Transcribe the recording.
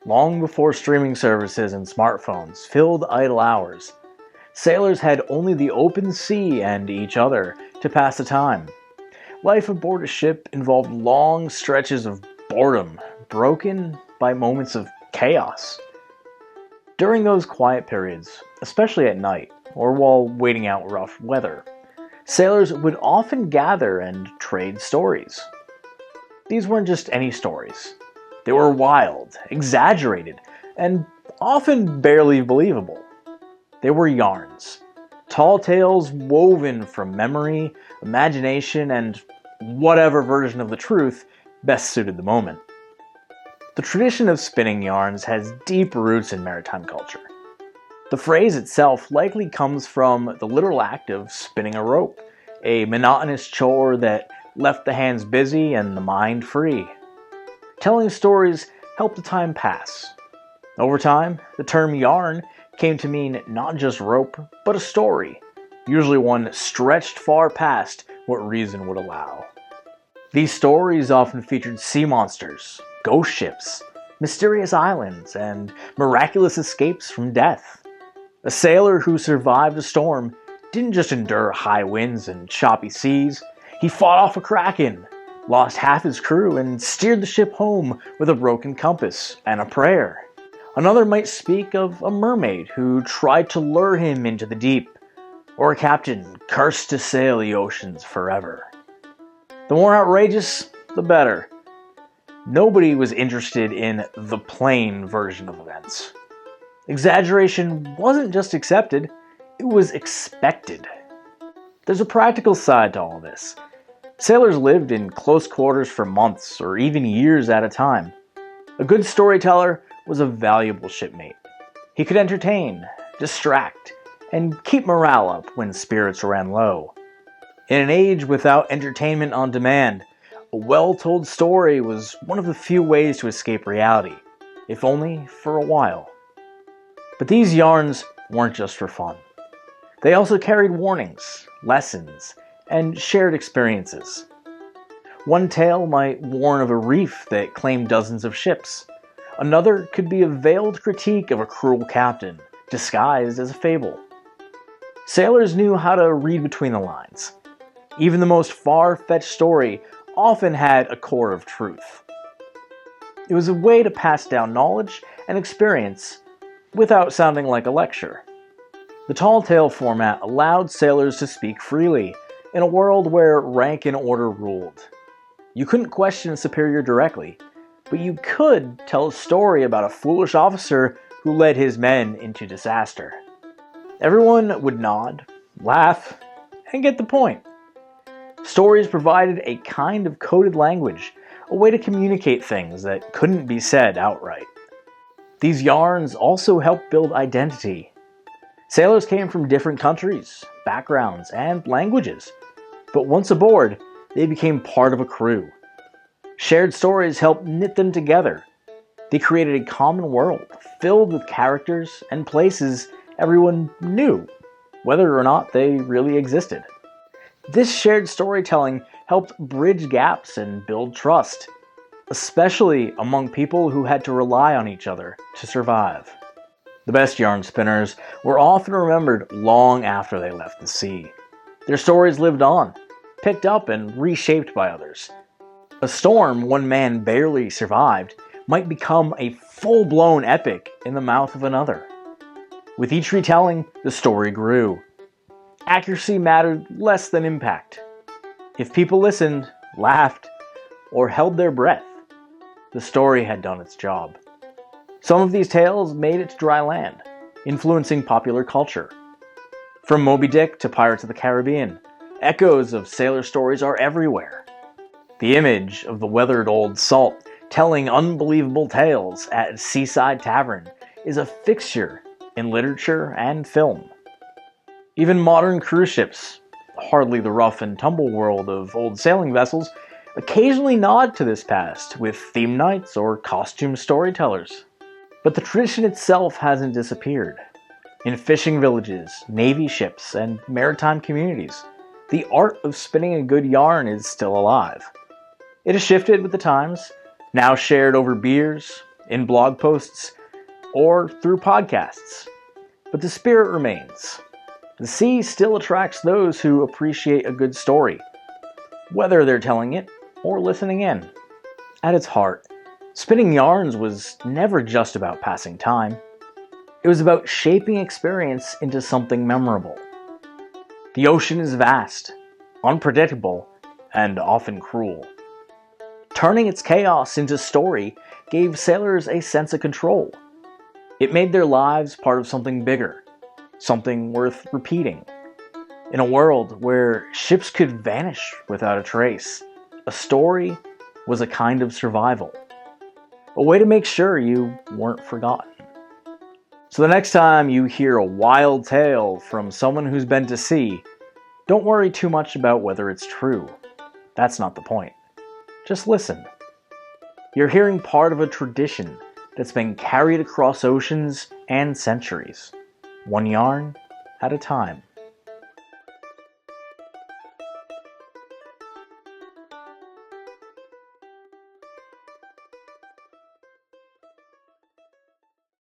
Long before streaming services and smartphones filled idle hours, sailors had only the open sea and each other to pass the time. Life aboard a ship involved long stretches of boredom, broken by moments of chaos. During those quiet periods, especially at night or while waiting out rough weather, sailors would often gather and trade stories. These weren't just any stories. They were wild, exaggerated, and often barely believable. They were yarns, tall tales woven from memory, imagination, and whatever version of the truth best suited the moment. The tradition of spinning yarns has deep roots in maritime culture. The phrase itself likely comes from the literal act of spinning a rope, a monotonous chore that left the hands busy and the mind free. Telling stories helped the time pass. Over time, the term yarn came to mean not just rope, but a story, usually one stretched far past what reason would allow. These stories often featured sea monsters, ghost ships, mysterious islands, and miraculous escapes from death. A sailor who survived a storm didn't just endure high winds and choppy seas, he fought off a kraken, lost half his crew, and steered the ship home with a broken compass and a prayer. Another might speak of a mermaid who tried to lure him into the deep, or a captain cursed to sail the oceans forever. The more outrageous, the better. Nobody was interested in the plain version of events. Exaggeration wasn't just accepted, it was expected. There's a practical side to all this. Sailors lived in close quarters for months or even years at a time. A good storyteller was a valuable shipmate. He could entertain, distract, and keep morale up when spirits ran low. In an age without entertainment on demand, a well-told story was one of the few ways to escape reality, if only for a while. But these yarns weren't just for fun. They also carried warnings, lessons, and shared experiences. One tale might warn of a reef that claimed dozens of ships. Another could be a veiled critique of a cruel captain, disguised as a fable. Sailors knew how to read between the lines. Even the most far-fetched story often had a core of truth. It was a way to pass down knowledge and experience without sounding like a lecture. The tall tale format allowed sailors to speak freely in a world where rank and order ruled. You couldn't question a superior directly, but you could tell a story about a foolish officer who led his men into disaster. Everyone would nod, laugh, and get the point. Stories provided a kind of coded language, a way to communicate things that couldn't be said outright. These yarns also helped build identity. Sailors came from different countries, backgrounds, and languages, but once aboard, they became part of a crew. Shared stories helped knit them together. They created a common world filled with characters and places everyone knew, whether or not they really existed. This shared storytelling helped bridge gaps and build trust, especially among people who had to rely on each other to survive. The best yarn spinners were often remembered long after they left the sea. Their stories lived on, picked up and reshaped by others. A storm one man barely survived might become a full-blown epic in the mouth of another. With each retelling, the story grew. Accuracy mattered less than impact. If people listened, laughed, or held their breath, the story had done its job. Some of these tales made it to dry land, influencing popular culture. From Moby Dick to Pirates of the Caribbean, echoes of sailor stories are everywhere. The image of the weathered old salt telling unbelievable tales at a seaside tavern is a fixture in literature and film. Even modern cruise ships, hardly the rough and tumble world of old sailing vessels, occasionally nod to this past with theme nights or costume storytellers. But the tradition itself hasn't disappeared. In fishing villages, navy ships, and maritime communities, the art of spinning a good yarn is still alive. It has shifted with the times, now shared over beers, in blog posts, or through podcasts. But the spirit remains. The sea still attracts those who appreciate a good story, whether they're telling it or listening in. At its heart, spinning yarns was never just about passing time. It was about shaping experience into something memorable. The ocean is vast, unpredictable, and often cruel. Turning its chaos into story gave sailors a sense of control. It made their lives part of something bigger, something worth repeating. In a world where ships could vanish without a trace, a story was a kind of survival. A way to make sure you weren't forgotten. So the next time you hear a wild tale from someone who's been to sea, don't worry too much about whether it's true. That's not the point. Just listen. You're hearing part of a tradition that's been carried across oceans and centuries, one yarn at a time.